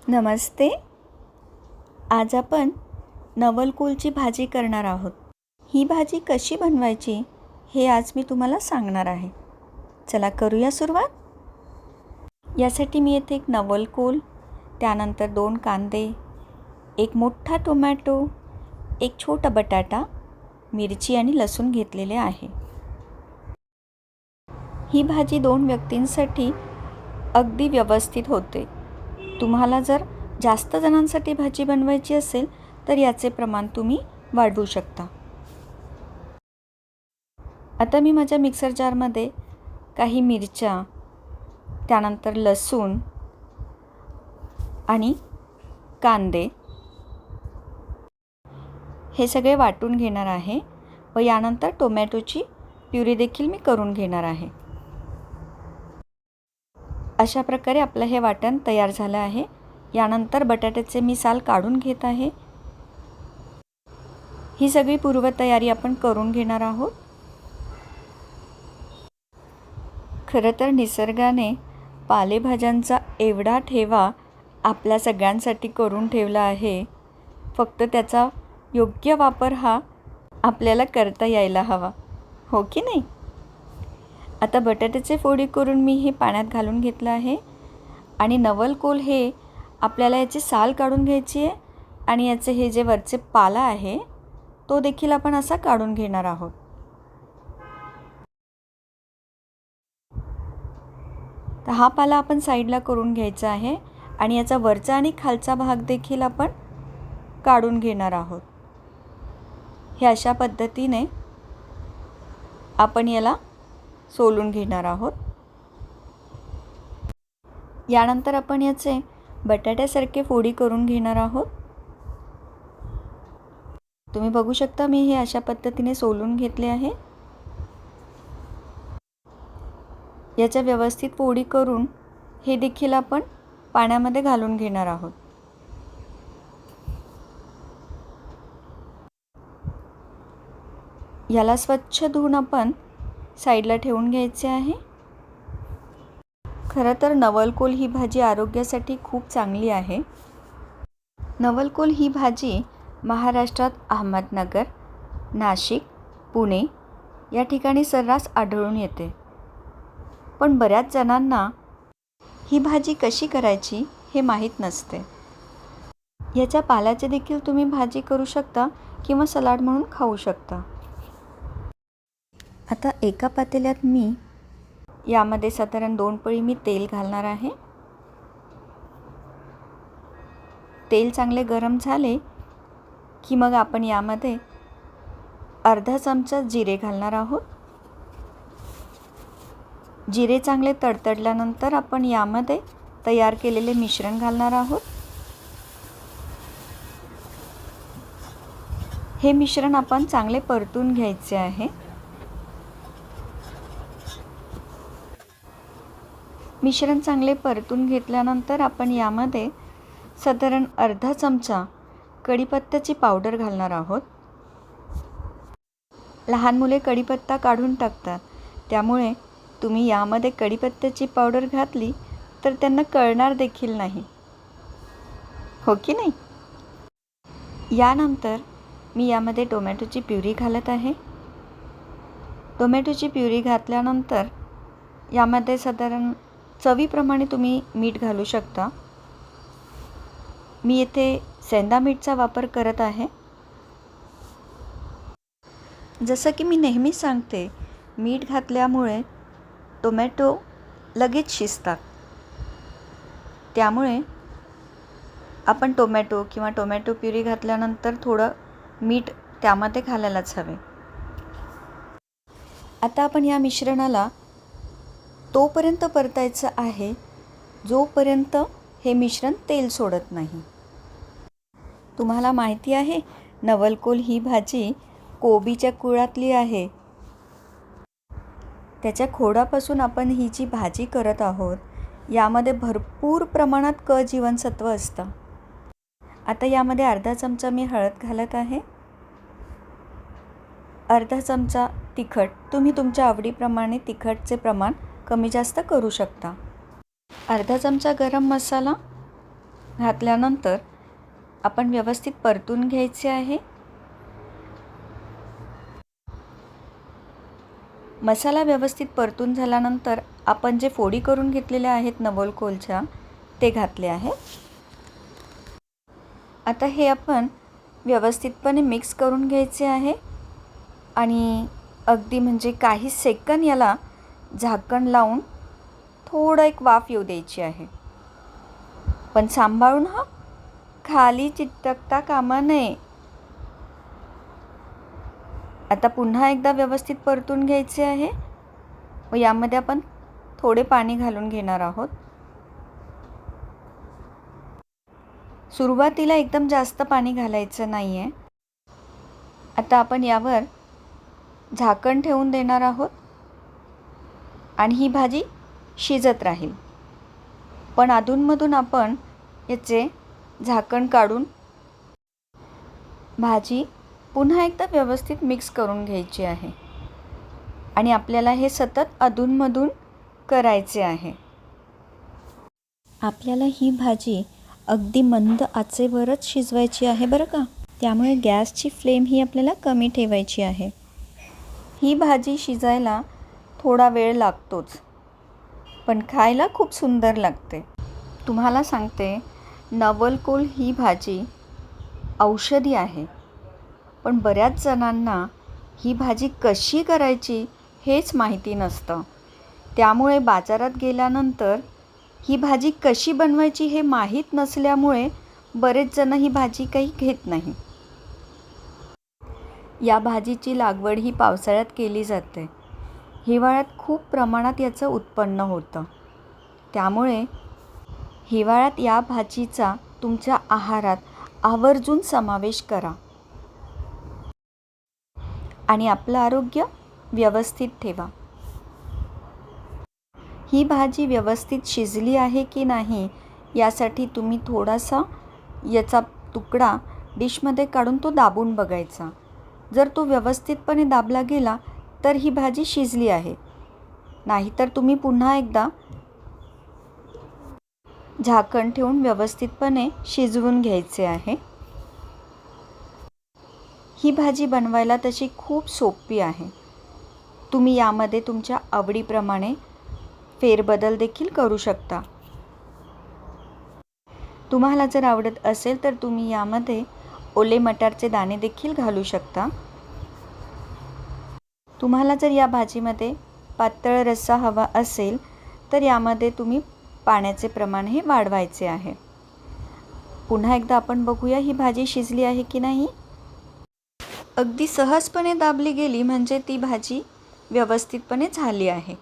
नमस्ते. आज आपण नवलकोलची भाजी करणार आहोत. ही भाजी कशी बनवायची हे आज मी तुम्हाला सांगणार आहे. चला करूया सुरुवात. यासाठी मी येथे एक नवलकोल, त्यानंतर 2 कांदे, एक मोठा टोमॅटो, एक छोटा बटाटा, मिरची आणि लसूण घेतलेले आहे. ही भाजी 2 व्यक्तींसाठी अगदी व्यवस्थित होते. तुम्हाला जर जास्त जणांसाठी भाजी बनवायची असेल तर याचे प्रमाण तुम्ही वाढवू शकता. आता मी माझ्या मिक्सर जारमध्ये काही मिरच्या, त्यानंतर लसूण आणि कांदे हे सगळे वाटून घेणार आहे व यानंतर टोमॅटोची प्युरी देखील मी करून घेणार आहे. अशा प्रकारे आपलं हे वाटण तयार झालं आहे. यानंतर बटाट्याचे मी साल काढून घेत आहे. ही सगळी पूर्वतयारी आपण करून घेणार आहोत. खरं तर निसर्गाने पालेभाज्यांचा एवढा ठेवा आपल्या सगळ्यांसाठी करून ठेवला आहे. फक्त त्याचा योग्य वापर हा आपल्याला करता यायला हवा, हो की नाही? आता बटाट्याचे फोडी करून मी हे पाण्यात घालून घेतलं आहे आणि नवलकोल हे आपल्याला याची साल काढून घ्यायची आहे आणि याचे हे जे वरचे पाला आहे तो देखील आपण असा काढून घेणार आहोत. तर हा पाला आपण साईडला करून घ्यायचा आहे आणि याचा वरचा आणि खालचा भाग देखील आपण काढून घेणार आहोत. हे अशा पद्धतीने आपण याला सोलून घेणार आहोत. यानंतर आपण याचे बटाट्यासारखे फोडी करून घेणार आहोत. तुम्ही बघू शकता मी हे अशा पद्धतीने सोलून घेतले आहे. याच्या व्यवस्थित फोडी करून हे देखील आपण पाण्यामध्ये घालून घेणार आहोत. याला स्वच्छ धुवून आपण साईडला ठेवून घ्यायचे आहे. खरं तर नवलकोल ही भाजी आरोग्यासाठी खूप चांगली आहे. नवलकोल ही भाजी महाराष्ट्रात अहमदनगर, नाशिक, पुणे या ठिकाणी सर्रास आढळून येते. पण बऱ्याच जणांना ही भाजी कशी करायची हे माहीत नसते. याच्या पाल्याचे देखील तुम्ही भाजी करू शकता किंवा सलाड म्हणून खाऊ शकता. आता एका पातेल्यात मी यामध्ये साधारण 2 पळी मी तेल घालणार आहे. तेल चांगले गरम झाले की मग आपण यामध्ये अर्धा चमचा जिरे घालणार आहोत. जिरे चांगले तडतडल्यानंतर आपण यामध्ये तयार केलेले मिश्रण घालणार आहोत. हे मिश्रण आपण चांगले परतून घ्यायचे आहे. मिश्रण चांगले परतून घेतल्यानंतर आपण यामध्ये साधारण अर्धा चमचा कढीपत्त्याची पावडर घालणार आहोत. लहान मुले कढीपत्ता काढून टाकतात, त्यामुळे तुम्ही यामध्ये कढीपत्त्याची पावडर घातली तर त्यांना कळणार देखील नाही, हो की नाही? यानंतर मी यामध्ये टोमॅटोची प्युरी घालत आहे. टोमॅटोची प्युरी घातल्यानंतर यामध्ये साधारण चवीप्रमाणे तुम्ही मीठ घालू शकता. मी येथे सेंधा मीठचा वापर करत आहे. जसं की मी नेहमी सांगते, मीठ घातल्यामुळे टोमॅटो लगेच शिजतात. त्यामुळे आपण टोमॅटो किंवा टोमॅटो प्युरी घातल्यानंतर थोडं मीठ त्यामध्ये घालायलाच हवे. आता आपण या मिश्रणाला तोपर्यंत परतायचं आहे जोपर्यंत हे मिश्रण तेल सोडत नाही. तुम्हाला माहिती आहे, नवलकोल ही भाजी कोबीच्या कुळातली आहे. त्याच्या खोडापासून आपण ही जी भाजी करत आहोत यामध्ये भरपूर प्रमाणात क जीवनसत्व असतं. आता यामध्ये अर्धा चमचा मी हळद घालत आहे. अर्धा चमचा तिखट, तुम्ही तुमच्या आवडीप्रमाणे तिखटचे प्रमाण कमी जास्त करू शकता. अर्धा चमचा गरम मसाला घातल्यानंतर आपण व्यवस्थित परतून घ्यायचे आहे. मसाला व्यवस्थित परतून झाल्यानंतर आपण जे फोडी करून घेतलेल्या आहेत नवलकोलच्या ते घातले आहे. आता हे आपण व्यवस्थितपणे मिक्स करून घ्यायचे आहे आणि अगदी म्हणजे काही सेकंद याला झाकण लावून थोडं एक वाफ येऊ द्यायची आहे. पण सांभाळून खाली चिटकता कामा नये. आता पुन्हा एकदा व्यवस्थित परतून घ्यायचे आहे व यामध्ये आपण थोडे पाणी घालून घेणार आहोत. सुरुवातीला एकदम जास्त पाणी घालायचं नाही आहे. आता आपण यावर झाकण ठेवून देणार आहोत आणि ही भाजी शिजत राहील. पण अधूनमधून आपण याचे झाकण काढून भाजी पुन्हा एकदा व्यवस्थित मिक्स करून घ्यायची आहे आणि आपल्याला हे सतत अधूनमधून करायचे आहे. आपल्याला ही भाजी अगदी मंद आचेवरच शिजवायची आहे बरं का. त्यामुळे गॅसची फ्लेम ही आपल्याला कमी ठेवायची आहे. ही भाजी शिजायला थोडा वेळ लागतोच, पण खायला खूप सुंदर लागते. तुम्हाला सांगते, नवलकोल ही भाजी औषधी आहे, पण बऱ्याच जणांना ही भाजी कशी करायची हेच माहिती नसतं. त्यामुळे बाजारात गेल्यानंतर ही भाजी कशी बनवायची हे माहीत नसल्यामुळे बरेच जण ही भाजी काही घेत नाही. या भाजीची लागवड ही पावसाळ्यात केली जाते. हिवाळ्यात खूप प्रमाणात याचं उत्पन्न होतं. त्यामुळे हिवाळ्यात या भाजीचा तुमच्या आहारात आवर्जून समावेश करा आणि आपलं आरोग्य व्यवस्थित ठेवा. ही भाजी व्यवस्थित शिजली आहे की नाही यासाठी तुम्ही थोडासा याचा तुकडा डिशमध्ये काढून तो दाबून बघायचा. जर तो व्यवस्थितपणे दाबला गेला तर ही भाजी शिजली आहे. नाहीतर तुम्ही पुन्हा एकदा झाकण ठेवून व्यवस्थितपणे शिजवून घ्यायचे आहे. ही भाजी बनवायला तशी खूप सोपी आहे. तुम्ही यामध्ये तुमच्या आवडीप्रमाणे फेरबदल देखील करू शकता. तुम्हाला जर आवडत असेल तर तुम्ही यामध्ये ओले मटारचे दाणे देखील घालू शकता. तुम्हाला जर या भाजीमध्ये पातळ रस्सा हवा असेल तर यामध्ये तुम्ही पाण्याचे प्रमाण हे वाढवायचे आहे. पुन्हा एकदा आपण बघूया ही भाजी शिजली आहे की नाही. अगदी सहजपणे दाबली गेली म्हणजे ती भाजी व्यवस्थितपणे झाली आहे.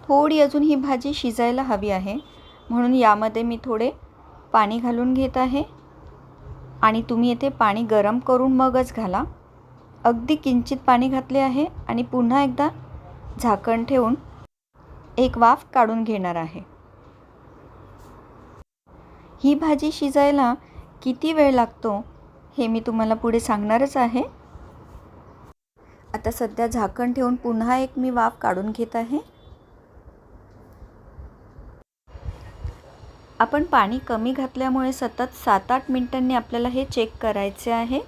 थोडी अजून ही भाजी शिजायला हवी आहे, म्हणून यामध्ये मी थोडे पाणी घालून घेत आहे आणि तुम्ही येथे पाणी गरम करून मगच घाला. अगदी किंचित पाणी घातले आहे आणि पुन्हा एकदा झाकण ठेवून एक वाफ काढून घेणार आहे. ही भाजी शिजायला किती वेळ लागतो हे मी तुम्हाला पुढे सांगणारच आहे. आता सध्या झाकण ठेवून पुन्हा एक मी वाफ काढून घेत आहे. आपण पाणी कमी घातल्यामुळे सतत 7-8 मिनिटांनी आपल्याला हे चेक करायचे आहे.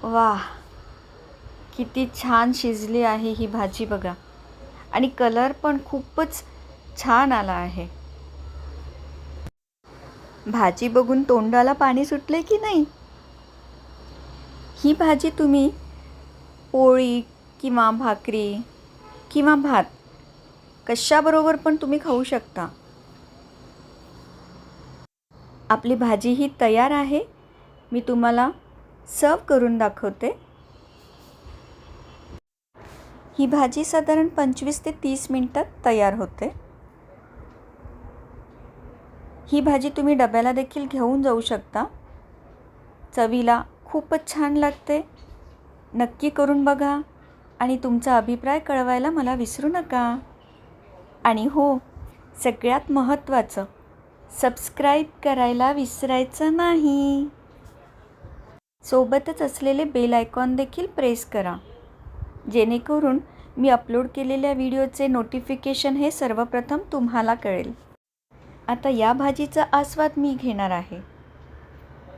वाह, किती छान शिजली आहे ही भाजी बघा आणि कलर पण खूपच छान आला आहे. भाजी बघून तोंडाला पाणी सुटले की नाही. ही भाजी तुम्ही पोळी किंवा भाकरी किंवा भात कशाबरोबर पण तुम्ही खाऊ शकता. आपली भाजी ही तयार आहे. मी तुम्हाला सर्व करून दाखवते. ही भाजी साधारण 25 ते 30 मिनिटात तयार होते. ही भाजी तुम्ही डब्याला देखील घेऊन जाऊ शकता. चवीला खूपच छान लागते. नक्की करून बघा आणि तुमचा अभिप्राय कळवायला मला विसरू नका. आणि हो, सगळ्यात महत्त्वाचं, सबस्क्राईब करायला विसरायचं नाही. सोबतच असलेले बेल आयकॉन देखील प्रेस करा, जेणेकरून मी अपलोड केलेल्या व्हिडिओचे नोटिफिकेशन हे सर्वप्रथम तुम्हाला कळेल. आता या भाजीचा आस्वाद मी घेणार आहे.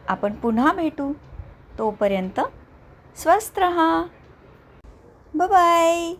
आपण पुन्हा भेटू. तोपर्यंत स्वस्थ रहा. बाय.